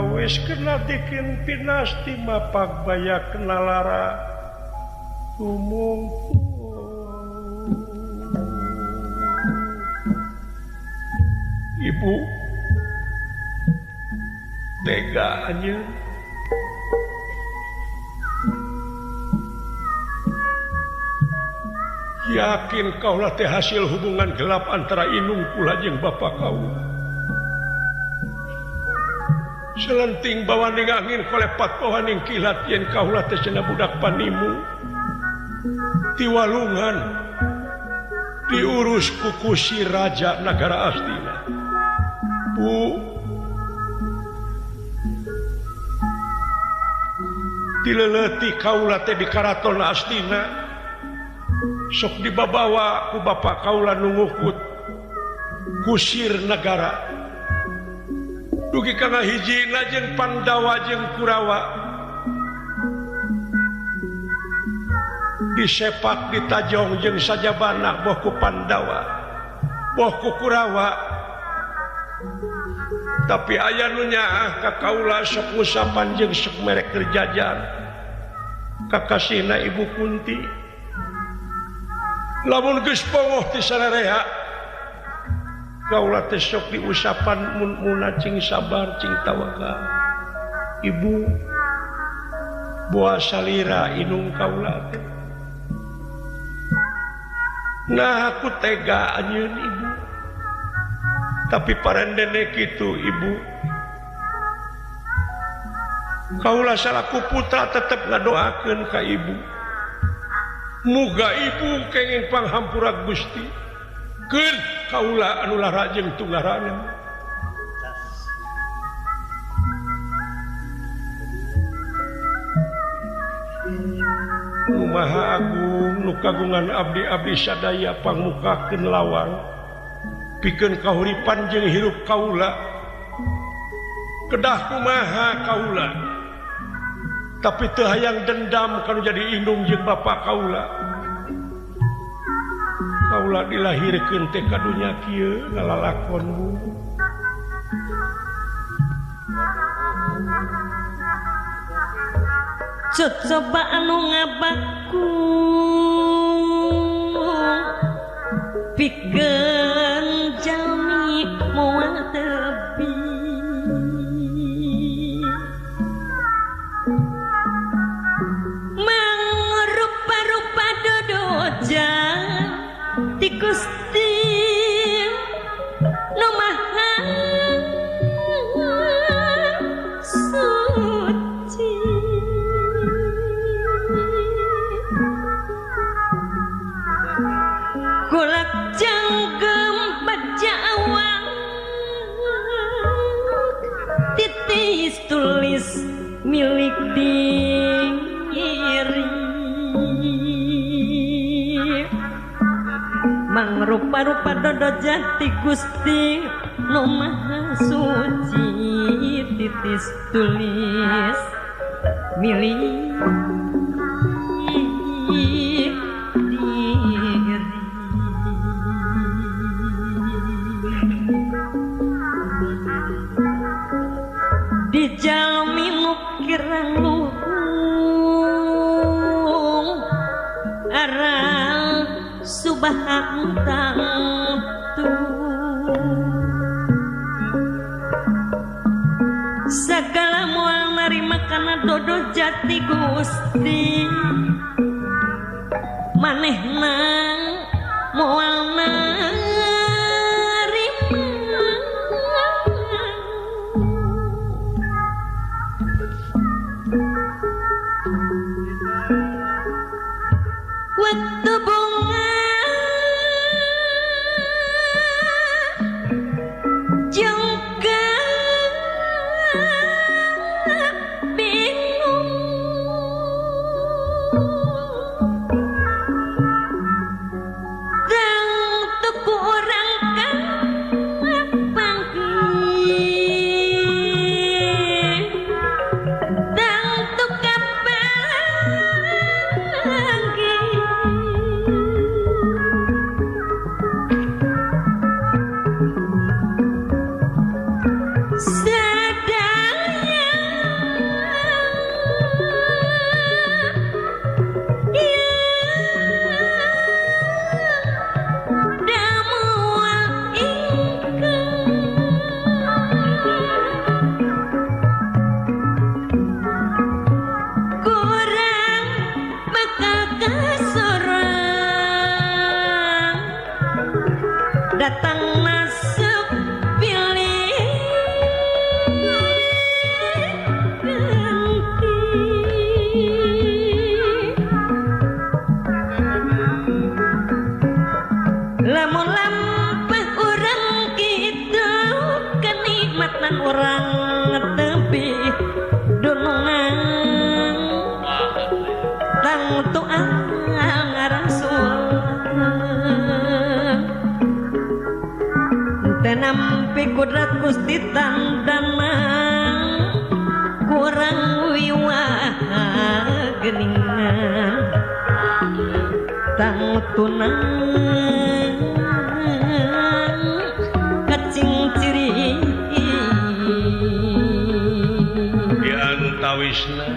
kawis kena bikin pinasti mapak bayak kena lara umum ibu teganya yakin kaulah teh hasil hubungan gelap antara Inung kula jeung bapak kau. Selenting bawaning angin kolepat pawaning kilat yen kaulah teh cenah budak panimu. Tiwalungan diurus ku si raja nagara Astina. Bu, dileleti kaulah teh di karaton Astina. Sok dibawa ku bapak kaula nungukut kusir negara dugi kana hijina jeung Pandawa jeung Kurawa disepak ditajong jeung sajabana boh ku Pandawa boh ku Kurawa tapi aya nu nyaah ka kaula sok ngusapan jeung sok merek kerjajan kakasihna Ibu Kunti lamun geus pongoh ti sarareha kaula teh sok diusapan mun cing sabar cing tawakal ibu boa salira inung kaula teh nah aku tega anjeun ibu tapi parendene kitu ibu kaula salaku putra tetep ngadoakeun ka ibu muga ibu kenging panghampura Gusti keun kaula anu lara jeung tunggarana nu maha agung nu kagungan abdi-abdi sadaya pangmukakeun lawang pikeun kahuripan jeung hirup kaula kedah kumaha kaula tapi teu hayang dendam kanu jadi indung jeung bapak kaula. Kaula dilahirkeun teh ka dunya kieu ngalalakonmu. Coba anu ngabaku pikeun jalmi moal tebi di Gusti nu maha suci golak janggem bajawang titis tulis milik diri mangrupa-rupa dodo jati Gusti nu maha suci titis tulis milik diri dijalmi nu kirang luhung arang subhanahu segala moal narima kana dodo jati Gusti manehna moal narima waktu bunga kurang tepi dunungan tang tuang rasul tenampi kudrat Gusti tandana kurang wiwah geningan tang tunang kacing ciri di antawisna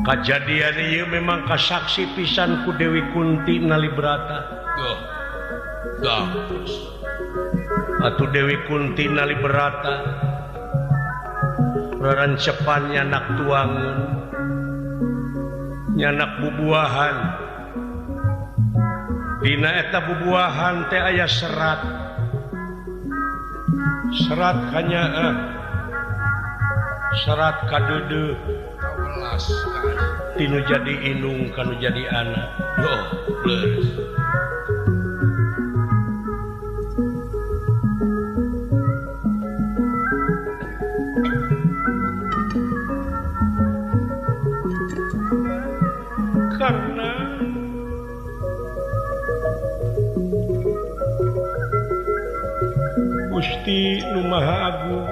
kajadian ieu memang kasaksi pisan ku Dewi Kunti Nalibrata. Atuh Dewi Kunti Nalibrata rerencepan nyanak tuangun nyanak bubuahan dina eta bubuahan teh aya serat kanyaa serat kadeudeuk tinu jadi indung kanu jadi anak leus karena Gusti Nu Maha Agung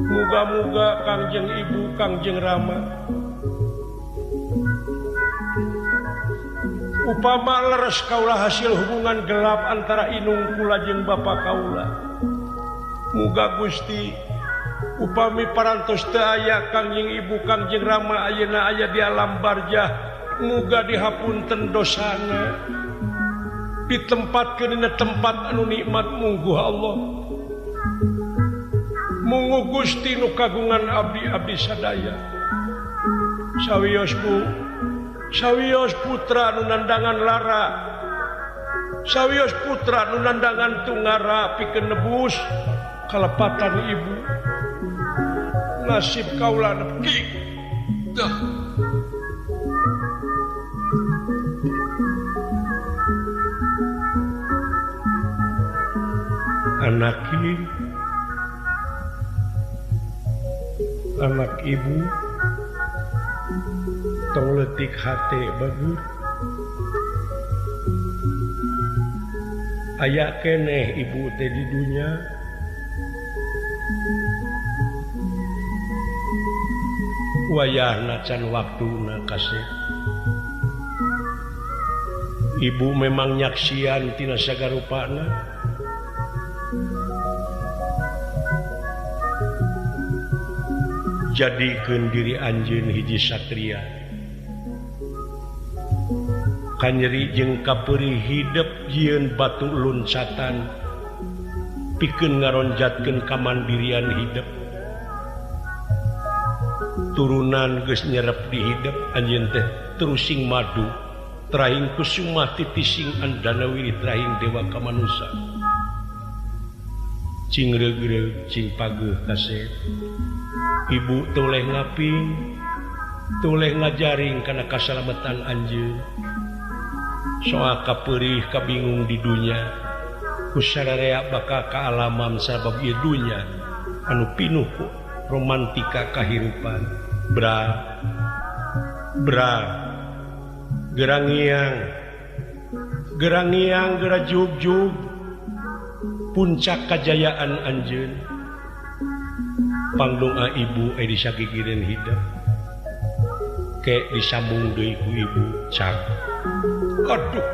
muga-muga Kangjeng Ibu Kangjeng Rama upama leres kaula hasil hubungan gelap antara inung kula jeung bapa kaula muga Gusti upami parantos teu aya Kangjeng Ibu Kangjeng Rama ayeuna aya di alam barzah muga dihapunten dosana ditempatkeun dina tempat anu nikmat mungguh Allah mungguh Gusti nu kagungan abdi sadaya sawios putra nu nandangan lara sawios putra nu nandangan tungara pikeun nebus kalepatan ibu nasib kaula nepki anak ibu tong leutik hate bagus aya keneh ibu teh di dunya wayahna can waktuna kasih ibu memang nyaksian tina sagarupana jadikeun diri anjeun hiji satria kanyeri jeung kapeurih hidep jieun batu loncatan pikeun ngaronjatkeun kamandirian hidep turunan geus nyerep di hidep anjeun teh terusing madu trahing kusuma titising andana wirid trahing dewa kamanusa cing reug-reug cing pageuh kasih ibu toleh ngaping toleh ngajaring kana kasalamatan anjeun soal kapeurih kabingung di dunya kusararea bakal kaalaman sabab ieu dunya anu pinuh romantika kahirupan bra gerangiang gera jug-jug puncak kajayaan anjeun pangdoa ibu disagigireun hidep ke disambung deui ku ibu cak aduh